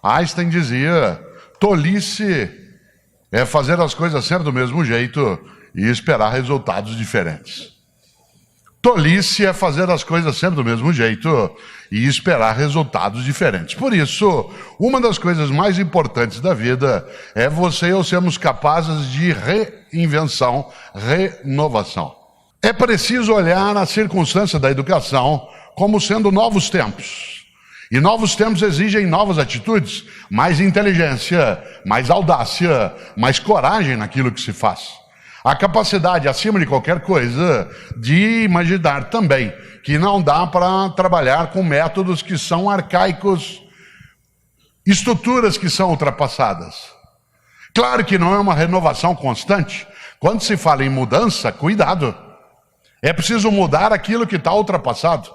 Einstein dizia: tolice é fazer as coisas sempre do mesmo jeito e esperar resultados diferentes. Tolice é fazer as coisas sempre do mesmo jeito e esperar resultados diferentes. Por isso, uma das coisas mais importantes da vida é você e eu sermos capazes de reinvenção, renovação. É preciso olhar a circunstância da educação como sendo novos tempos. E novos tempos exigem novas atitudes, mais inteligência, mais audácia, mais coragem naquilo que se faz. A capacidade, acima de qualquer coisa, de imaginar também que não dá para trabalhar com métodos que são arcaicos, estruturas que são ultrapassadas. Claro que não é uma renovação constante. Quando se fala em mudança, cuidado. É preciso mudar aquilo que está ultrapassado,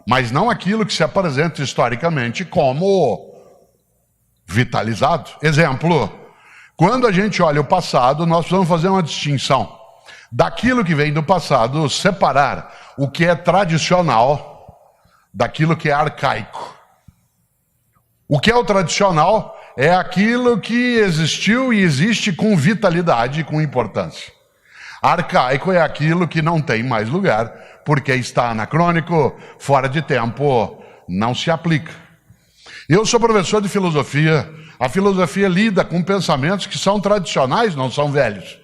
mas não aquilo que se apresenta historicamente como vitalizado. Exemplo, quando a gente olha o passado, nós precisamos fazer uma distinção. Daquilo que vem do passado, separar o que é tradicional daquilo que é arcaico. O que é o tradicional é aquilo que existiu e existe com vitalidade, com importância. Arcaico é aquilo que não tem mais lugar, porque está anacrônico, fora de tempo, não se aplica. Eu sou professor de filosofia. A filosofia lida com pensamentos que são tradicionais, não são velhos.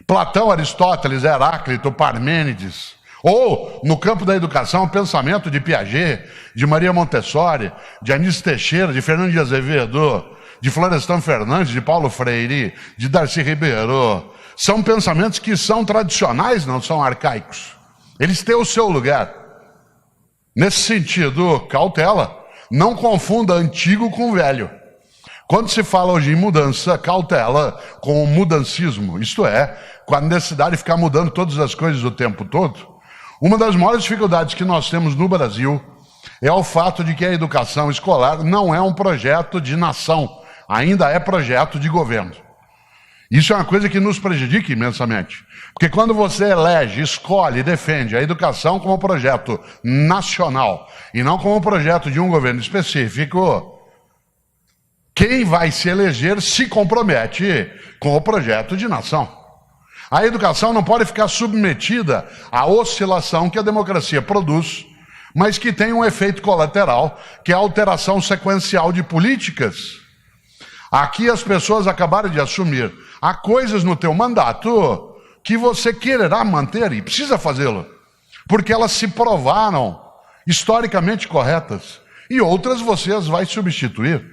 Platão, Aristóteles, Heráclito, Parmênides. Ou, no campo da educação, o pensamento de Piaget, de Maria Montessori, de Anísio Teixeira, de Fernando de Azevedo, de Florestan Fernandes, de Paulo Freire, de Darcy Ribeiro. São pensamentos que são tradicionais, não são arcaicos. Eles têm o seu lugar. Nesse sentido, cautela. Não confunda antigo com velho. Quando se fala hoje em mudança, cautela com o mudancismo. Isto é, com a necessidade de ficar mudando todas as coisas o tempo todo. Uma das maiores dificuldades que nós temos no Brasil é o fato de que a educação escolar não é um projeto de nação. Ainda é projeto de governo. Isso é uma coisa que nos prejudica imensamente. Porque quando você elege, escolhe e defende a educação como projeto nacional e não como projeto de um governo específico, quem vai se eleger se compromete com o projeto de nação. A educação não pode ficar submetida à oscilação que a democracia produz, mas que tem um efeito colateral, que é a alteração sequencial de políticas. Aqui as pessoas acabaram de assumir. Há coisas no teu mandato que você quererá manter e precisa fazê-lo, porque elas se provaram historicamente corretas. E outras você as vai substituir.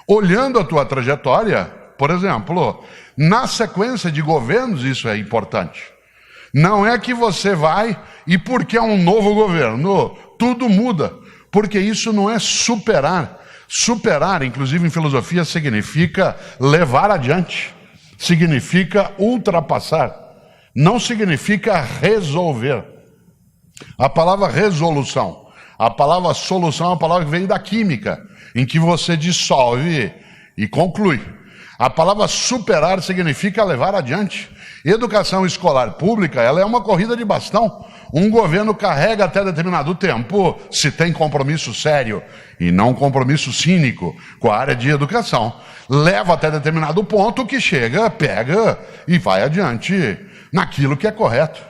Olhando a tua trajetória, por exemplo, na sequência de governos isso é importante. Não é que você vai e porque é um novo governo, tudo muda. Porque isso não é superar. Superar, inclusive em filosofia, significa levar adiante. Significa ultrapassar. Não significa resolver. A palavra resolução, a palavra solução é uma palavra que vem da química, em que você dissolve e conclui. A palavra superar significa levar adiante. Educação escolar pública, ela é uma corrida de bastão. Um governo carrega até determinado tempo, se tem compromisso sério e não compromisso cínico com a área de educação. Leva até determinado ponto que chega, pega e vai adiante naquilo que é correto.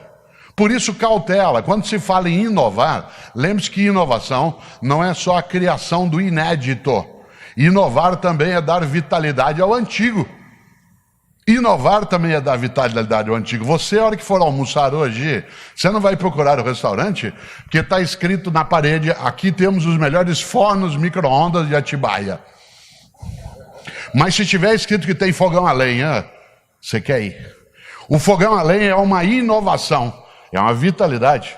Por isso, cautela. Quando se fala em inovar, lembre-se que inovação não é só a criação do inédito. Inovar também é dar vitalidade ao antigo. Inovar também é dar vitalidade ao antigo. Você, a hora que for almoçar hoje, você não vai procurar o restaurante, porque está escrito na parede, aqui temos os melhores fornos micro-ondas de Atibaia. Mas se tiver escrito que tem fogão a lenha, você quer ir. O fogão a lenha é uma inovação, é uma vitalidade.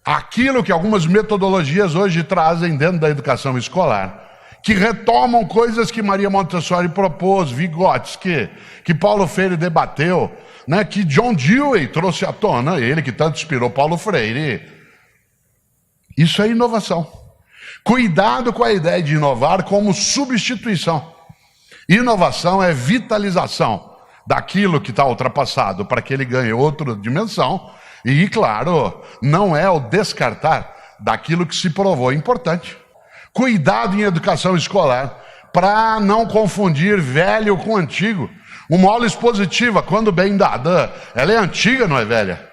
Aquilo que algumas metodologias hoje trazem dentro da educação escolar, que retomam coisas que Maria Montessori propôs, Vygotsky, que Paulo Freire debateu, né, que John Dewey trouxe à tona, ele que tanto inspirou Paulo Freire. Isso é inovação. Cuidado com a ideia de inovar como substituição. Inovação é vitalização daquilo que está ultrapassado para que ele ganhe outra dimensão. E, claro, não é o descartar daquilo que se provou importante. Cuidado em educação escolar para não confundir velho com antigo. Uma aula expositiva, quando bem dada, ela é antiga, não é velha?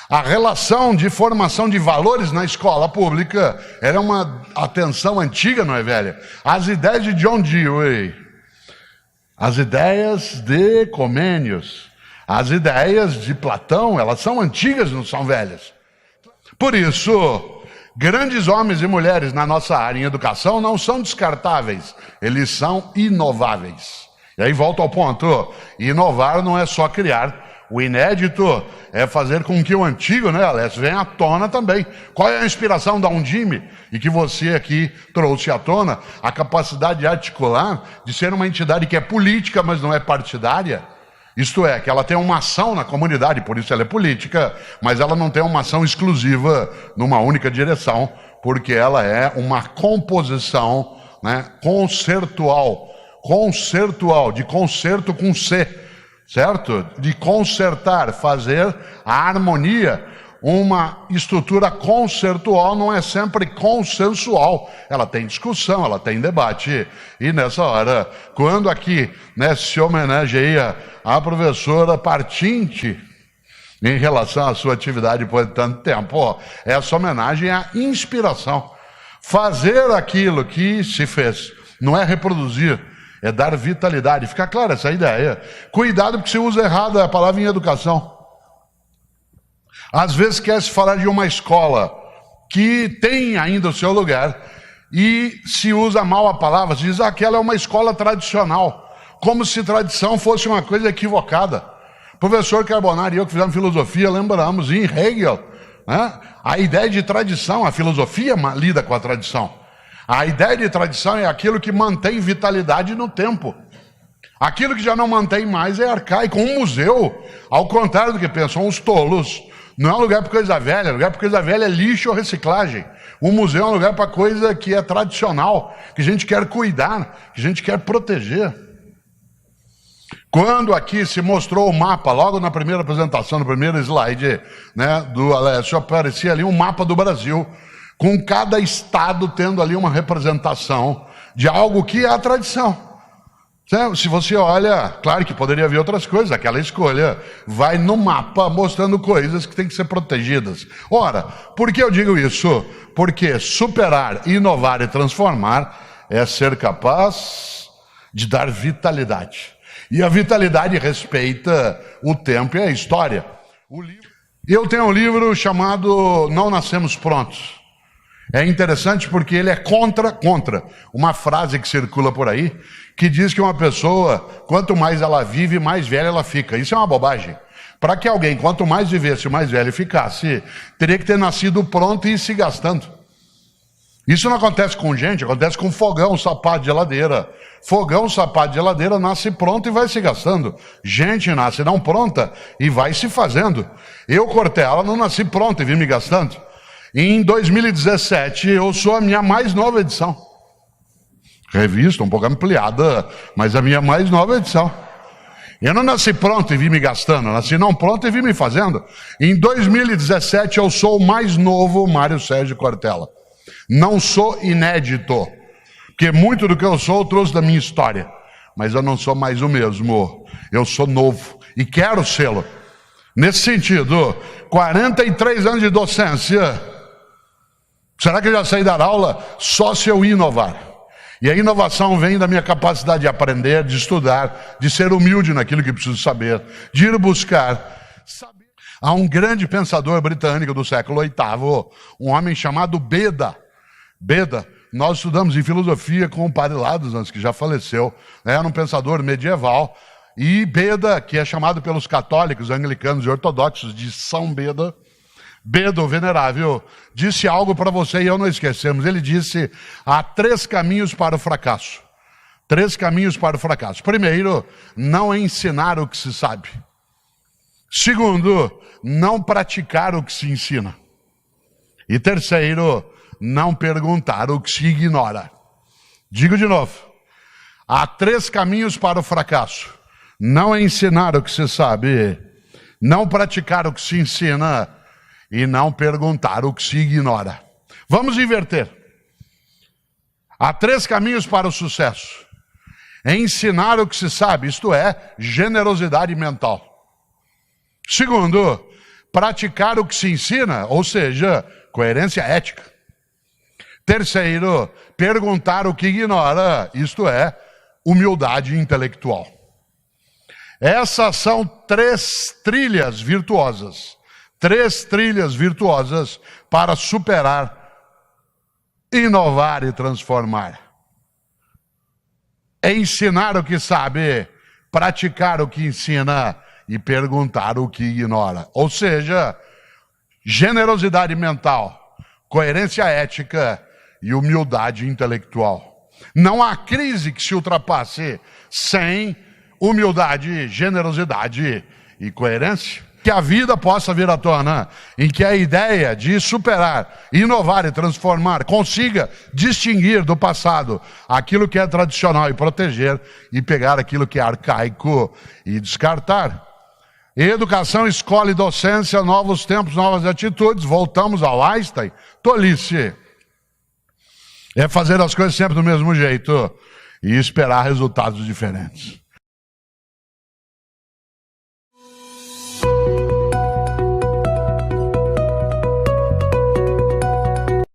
A relação de formação de valores na escola pública era uma atenção antiga, não é velha? As ideias de John Dewey, as ideias de Comênios, as ideias de Platão, elas são antigas, não são velhas. Por isso, grandes homens e mulheres na nossa área em educação não são descartáveis, eles são inováveis. E aí volto ao ponto, inovar não é só criar. O inédito é fazer com que o antigo, né, Alessio, venha à tona também. Qual é a inspiração da Undime? E que você aqui trouxe à tona a capacidade de articular, de ser uma entidade que é política, mas não é partidária. Isto é, que ela tem uma ação na comunidade, por isso ela é política, mas ela não tem uma ação exclusiva numa única direção, porque ela é uma composição, né, concertual, de concerto com C, certo? De concertar, fazer a harmonia. Uma estrutura concertual não é sempre consensual. Ela tem discussão, ela tem debate. E nessa hora, quando aqui, né, se homenageia a professora Partinti em relação à sua atividade por tanto tempo, essa homenagem é a inspiração. Fazer aquilo que se fez não é reproduzir, é dar vitalidade. Fica clara essa ideia. Cuidado porque se usa errado a palavra em educação. Às vezes quer se falar de uma escola que tem ainda o seu lugar e se usa mal a palavra, se diz que aquela é uma escola tradicional, como se tradição fosse uma coisa equivocada. O professor Carbonari e eu que fizemos filosofia, lembramos em Hegel, né? A ideia de tradição, a filosofia lida com a tradição. A ideia de tradição é aquilo que mantém vitalidade no tempo. Aquilo que já não mantém mais é arcaico. Um museu, ao contrário do que pensam os tolos, não é um lugar para coisa velha. Lugar para coisa velha é lixo ou reciclagem. Um museu é um lugar para coisa que é tradicional, que a gente quer cuidar, que a gente quer proteger. Quando aqui se mostrou o mapa, logo na primeira apresentação, no primeiro slide, né, do Alessio, aparecia ali um mapa do Brasil, com cada estado tendo ali uma representação de algo que é a tradição. Se você olha, claro que poderia haver outras coisas, aquela escolha vai no mapa mostrando coisas que têm que ser protegidas. Ora, por que eu digo isso? Porque superar, inovar e transformar é ser capaz de dar vitalidade. E a vitalidade respeita o tempo e a história. Eu tenho um livro chamado Não Nascemos Prontos. É interessante porque ele é contra uma frase que circula por aí, que diz que uma pessoa, quanto mais ela vive, mais velha ela fica. Isso é uma bobagem. Para que alguém, quanto mais vivesse, mais velho ficasse, teria que ter nascido pronto e ir se gastando. Isso não acontece com gente, acontece com fogão, sapato de geladeira. Fogão, sapato de geladeira nasce pronto e vai se gastando. Gente nasce não pronta e vai se fazendo. Eu, Cortella, não nasci pronto e vim me gastando. Em 2017, eu sou a minha mais nova edição. Revista, um pouco ampliada, mas a minha mais nova edição. Eu não nasci pronto e vim me gastando, eu nasci não pronto e vim me fazendo. Em 2017, eu sou o mais novo Mário Sérgio Cortella. Não sou inédito, porque muito do que eu sou eu trouxe da minha história. Mas eu não sou mais o mesmo. Eu sou novo e quero sê-lo. Nesse sentido, 43 anos de docência. Será que eu já sei dar aula? Só se eu inovar. E a inovação vem da minha capacidade de aprender, de estudar, de ser humilde naquilo que preciso saber, de ir buscar. Há um grande pensador britânico do século VIII, um homem chamado Beda. Beda, nós estudamos em filosofia com o padre Ladislas, que já faleceu, era um pensador medieval. E Beda, que é chamado pelos católicos, anglicanos e ortodoxos de São Beda, Beda, o venerável, disse algo para você e eu não esquecemos. Ele disse, há 3 caminhos para o fracasso. 3 caminhos para o fracasso. Primeiro, não ensinar o que se sabe. Segundo, não praticar o que se ensina. E terceiro, não perguntar o que se ignora. Digo de novo, há 3 caminhos para o fracasso. Não ensinar o que se sabe, não praticar o que se ensina e não perguntar o que se ignora. Vamos inverter. Há 3 caminhos para o sucesso. ensinar o que se sabe, isto é, generosidade mental. Segundo, praticar o que se ensina, ou seja, coerência ética. Terceiro, perguntar o que ignora, isto é, humildade intelectual. Essas são 3 trilhas virtuosas. 3 trilhas virtuosas para superar, inovar e transformar. Ensinar o que sabe, praticar o que ensina e perguntar o que ignora. Ou seja, generosidade mental, coerência ética e humildade intelectual. Não há crise que se ultrapasse sem humildade, generosidade e coerência. Que a vida possa vir à tona em que a ideia de superar, inovar e transformar consiga distinguir do passado aquilo que é tradicional e proteger, e pegar aquilo que é arcaico e descartar. Educação, escola e docência, novos tempos, novas atitudes. Voltamos ao Einstein. Tolice é fazer as coisas sempre do mesmo jeito e esperar resultados diferentes.